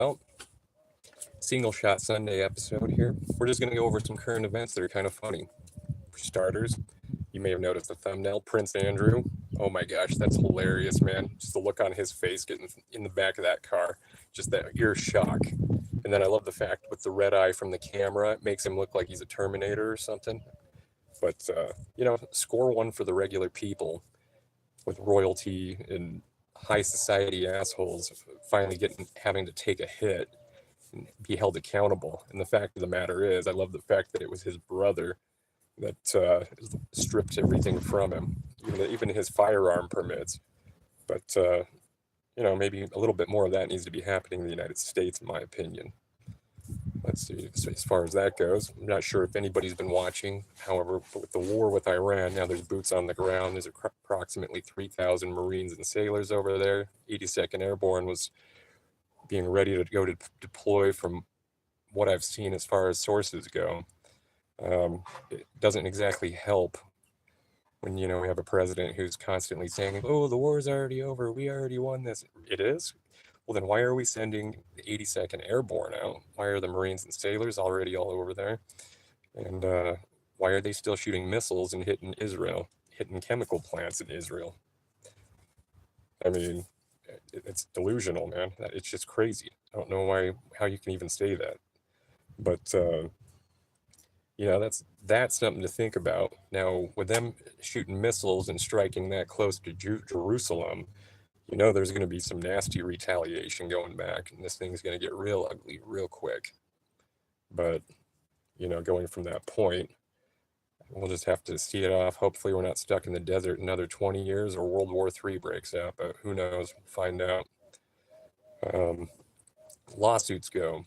Well, single shot Sunday episode here. We're just going to go over some current events that are kind of funny. For starters, you may have noticed the thumbnail, Prince Andrew. Oh my gosh, that's hilarious, man. Just the look on his face getting in the back of that car, just that ear shock. And then I love the fact with the red eye from the camera, it makes him look like he's a Terminator or something. But, score one for the regular people with royalty and high society assholes finally having to take a hit and be held accountable. And the fact of the matter is, I love the fact that it was his brother that stripped everything from him, even his firearm permits. But maybe a little bit more of that needs to be happening in the United States, in my opinion. Let's see, as far as that goes, I'm not sure if anybody's been watching. However, with the war with Iran, now there's boots on the ground. There's approximately 3,000 Marines and sailors over there. 82nd Airborne was being ready to go to deploy from what I've seen as far as sources go. It doesn't exactly help when, we have a president who's constantly saying, oh, the war's already over. We already won this. It is? Well, then why are we sending the 82nd Airborne out? Why are the Marines and sailors already all over there? And why are they still shooting missiles and hitting Israel, hitting chemical plants in Israel? I mean, it's delusional, man. It's just crazy. I don't know how you can even say that. But, that's something to think about. Now, with them shooting missiles and striking that close to Jerusalem, there's going to be some nasty retaliation going back, and this thing's going to get real ugly real quick. But, going from that point, we'll just have to see it off. Hopefully we're not stuck in the desert another 20 years or World War III breaks out, but who knows? We'll find out. Lawsuits go.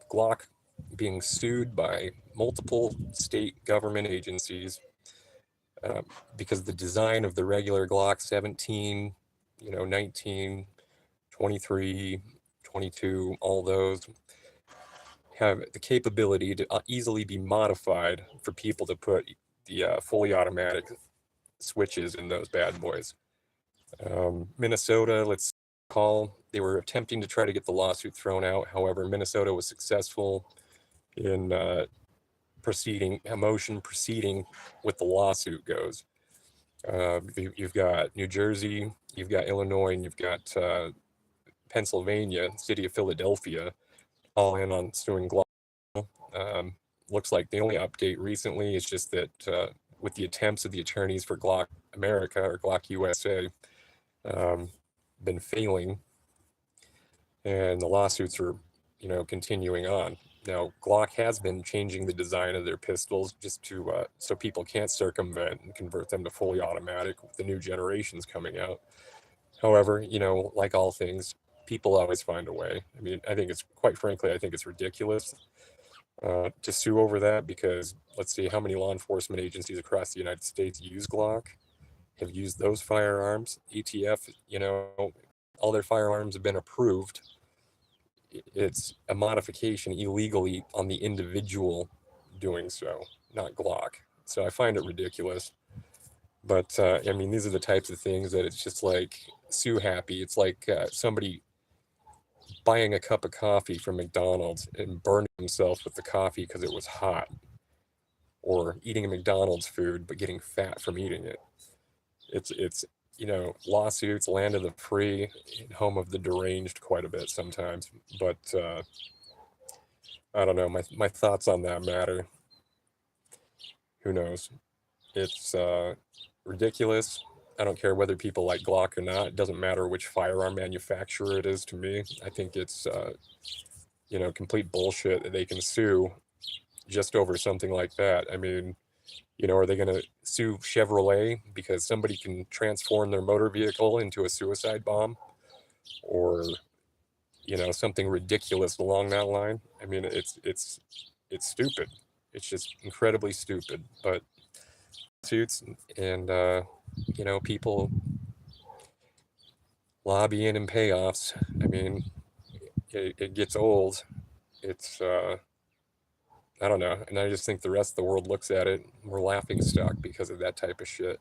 Glock being sued by multiple state government agencies because the design of the regular Glock 17, 19, 23, 22, all those have the capability to easily be modified for people to put the fully automatic switches in those bad boys. Minnesota, let's call, they were attempting to try to get the lawsuit thrown out. However, Minnesota was successful in a motion proceeding with the lawsuit goes. You've got New Jersey, you've got Illinois, and you've got Pennsylvania, city of Philadelphia, all in on suing Glock. Looks like the only update recently is just that with the attempts of the attorneys for Glock America or Glock USA been failing, and the lawsuits are, continuing on. Now, Glock has been changing the design of their pistols just to so people can't circumvent and convert them to fully automatic with the new generations coming out. However, like all things, people always find a way. I mean, I think it's ridiculous to sue over that because let's see how many law enforcement agencies across the United States use Glock, have used those firearms. ATF, all their firearms have been approved. It's a modification illegally on the individual doing so, not Glock. So I find it ridiculous. But these are the types of things that it's just like sue happy. It's like somebody buying a cup of coffee from McDonald's and burning himself with the coffee because it was hot, or eating a McDonald's food but getting fat from eating it. It's lawsuits, land of the free, home of the deranged quite a bit sometimes. But I don't know, my thoughts on that matter. Who knows? It's ridiculous. I don't care whether people like Glock or not. It doesn't matter which firearm manufacturer it is to me. I think it's, complete bullshit that they can sue just over something like that. I mean, are they going to sue Chevrolet because somebody can transform their motor vehicle into a suicide bomb? Or, something ridiculous along that line? I mean, it's stupid. It's just incredibly stupid. But suits and, people lobbying and payoffs. I mean, it gets old. It's, I don't know. And I just think the rest of the world looks at it, we're laughing stock because of that type of shit.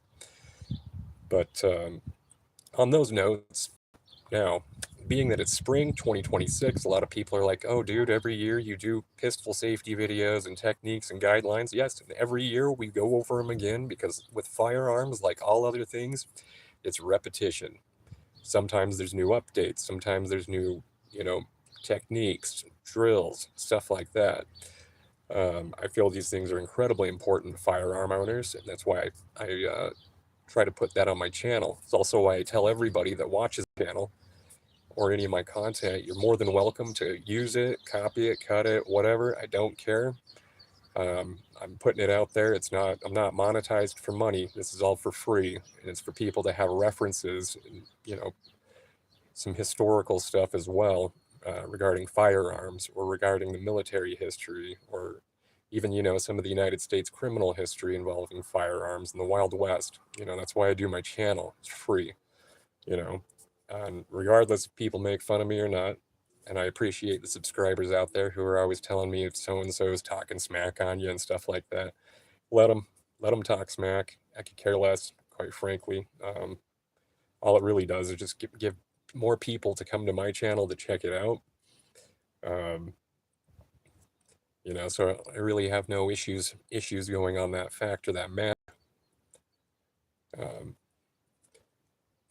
But on those notes, now, being that it's spring 2026, a lot of people are like, oh, dude, every year you do pistol safety videos and techniques and guidelines. Yes, and every year we go over them again because with firearms, like all other things, it's repetition. Sometimes there's new updates, sometimes there's new, you know, techniques, drills, stuff like that. I feel these things are incredibly important to firearm owners, and that's why I try to put that on my channel. It's also why I tell everybody that watches the channel or any of my content, you're more than welcome to use it, copy it, cut it, whatever. I don't care. I'm putting it out there. I'm not monetized for money. This is all for free. And it's for people to have references and, you know, some historical stuff as well regarding firearms or regarding the military history or even, you know, some of the United States criminal history involving firearms in the Wild West. You know, that's why I do my channel. It's free, you know, and regardless if people make fun of me or not. And I appreciate the subscribers out there who are always telling me if so and so is talking smack on you and stuff like that. Let them, let them talk smack. I could care less, quite frankly. All it really does is just give more people to come to my channel to check it out. Um, you know, so I really have no issues going on that fact or that matter. Um,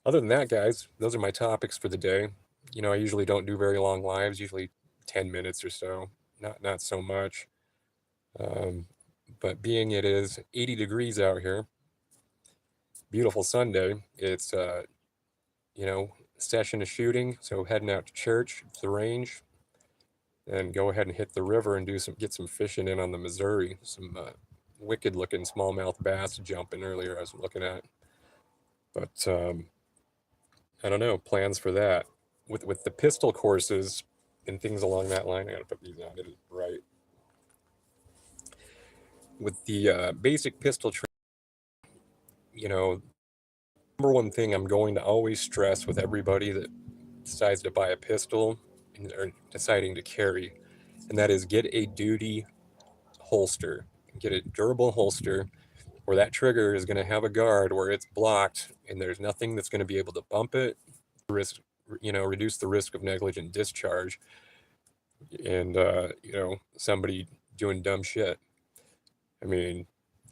Other than that, guys, those are my topics for the day. You know, I usually don't do very long lives, usually 10 minutes or so, not so much. Um, but being it is 80 degrees out here, beautiful Sunday, it's, you know, session of shooting. So heading out to church, the range, and go ahead and hit the river and get some fishing in on the Missouri. Some wicked looking smallmouth bass jumping earlier I was looking at. But I don't know, plans for that. With the pistol courses and things along that line, I gotta put these on, it is bright. With the basic pistol training, you know, number one thing I'm going to always stress with everybody that decides to buy a pistol or deciding to carry, and that is get a duty holster. Get a durable holster where that trigger is going to have a guard where it's blocked and there's nothing that's going to be able to bump it, risk, you know, reduce the risk of negligent discharge and, you know, somebody doing dumb shit. I mean,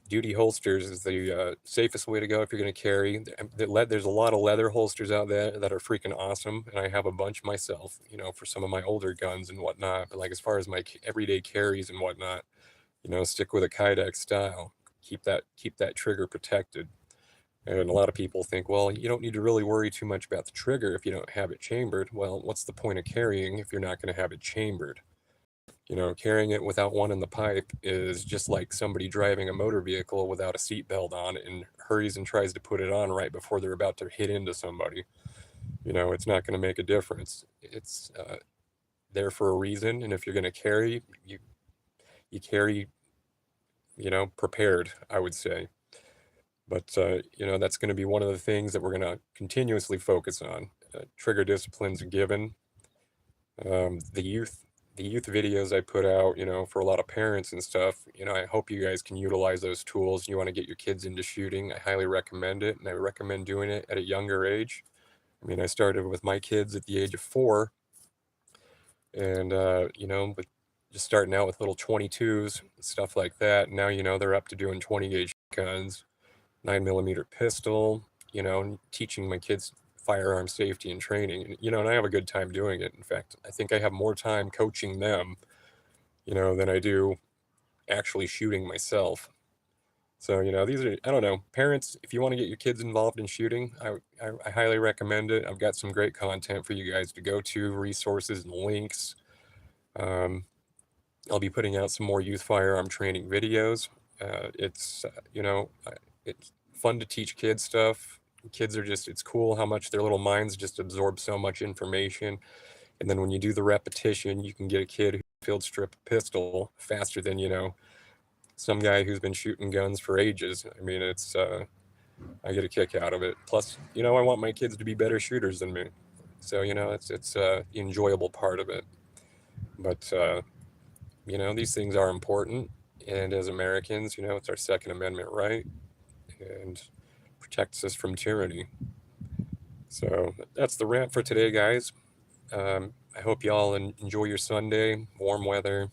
duty holsters is the safest way to go if you're going to carry. There's a lot of leather holsters out there that are freaking awesome, and I have a bunch myself, you know, for some of my older guns and whatnot. But like as far as my everyday carries and whatnot, you know, stick with a Kydex style. Keep that trigger protected. And a lot of people think, well, you don't need to really worry too much about the trigger if you don't have it chambered. Well, what's the point of carrying if you're not going to have it chambered? You know, carrying it without one in the pipe is just like somebody driving a motor vehicle without a seatbelt on and hurries and tries to put it on right before they're about to hit into somebody. You know, it's not going to make a difference. It's there for a reason, and if you're going to carry, you carry, you know, prepared, I would say. But you know, that's going to be one of the things that we're going to continuously focus on. Trigger discipline's a given. The youth videos I put out, you know, for a lot of parents and stuff, you know, I hope you guys can utilize those tools. You want to get your kids into shooting, I highly recommend it, and I recommend doing it at a younger age. I mean, I started with my kids at the age of 4, and you know, but just starting out with little 22s, stuff like that. Now, you know, they're up to doing 20 gauge guns, 9mm pistol, you know, and teaching my kids firearm safety and training. And, you know, and I have a good time doing it. In fact, I think I have more time coaching them, you know, than I do actually shooting myself. So, you know, these are, I don't know, parents, if you want to get your kids involved in shooting, I highly recommend it. I've got some great content for you guys to go to, resources and links. I'll be putting out some more youth firearm training videos. It's, you know, it's fun to teach kids stuff. Kids are just, it's cool how much their little minds just absorb so much information. And then when you do the repetition, you can get a kid who field strip a pistol faster than, you know, some guy who's been shooting guns for ages. I mean, it's, I get a kick out of it. Plus, you know, I want my kids to be better shooters than me. So, you know, it's the enjoyable part of it. But, you know, these things are important. And as Americans, you know, it's our Second Amendment right and protects us from tyranny. So that's the rant for today, guys. I hope y'all enjoy your Sunday, warm weather.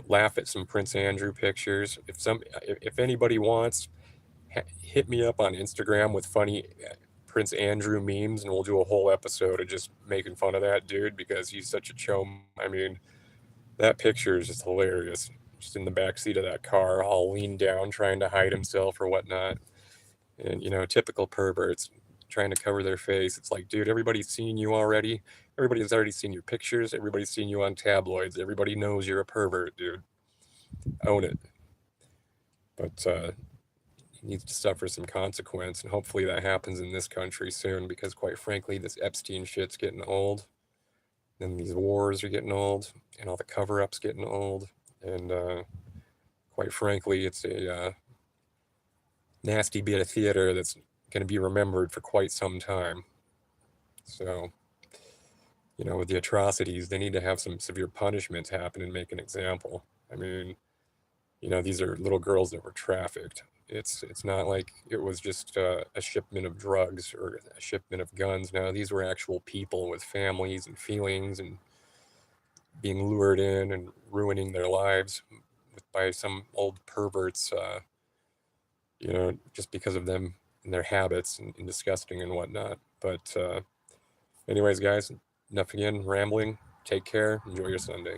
Laugh at some Prince Andrew pictures. If anybody wants, hit me up on Instagram with funny Prince Andrew memes, and we'll do a whole episode of just making fun of that dude because he's such a chum. I mean, that picture is just hilarious. Just in the back seat of that car, all leaned down, trying to hide himself or whatnot. And, typical perverts trying to cover their face. It's like, dude, everybody's seen you already. Everybody's already seen your pictures. Everybody's seen you on tabloids. Everybody knows you're a pervert, dude. Own it. But he needs to suffer some consequence, and hopefully that happens in this country soon because, quite frankly, this Epstein shit's getting old. And these wars are getting old, and all the cover-ups getting old. And quite frankly, it's a nasty bit of theater that's going to be remembered for quite some time. So, with the atrocities, they need to have some severe punishments happen and make an example. I mean, these are little girls that were trafficked. It's not like it was just a shipment of drugs or a shipment of guns. No, these were actual people with families and feelings and being lured in and ruining their lives by some old perverts, just because of them and their habits and disgusting and whatnot. But anyways, guys, enough again, rambling. Take care. Enjoy your Sunday.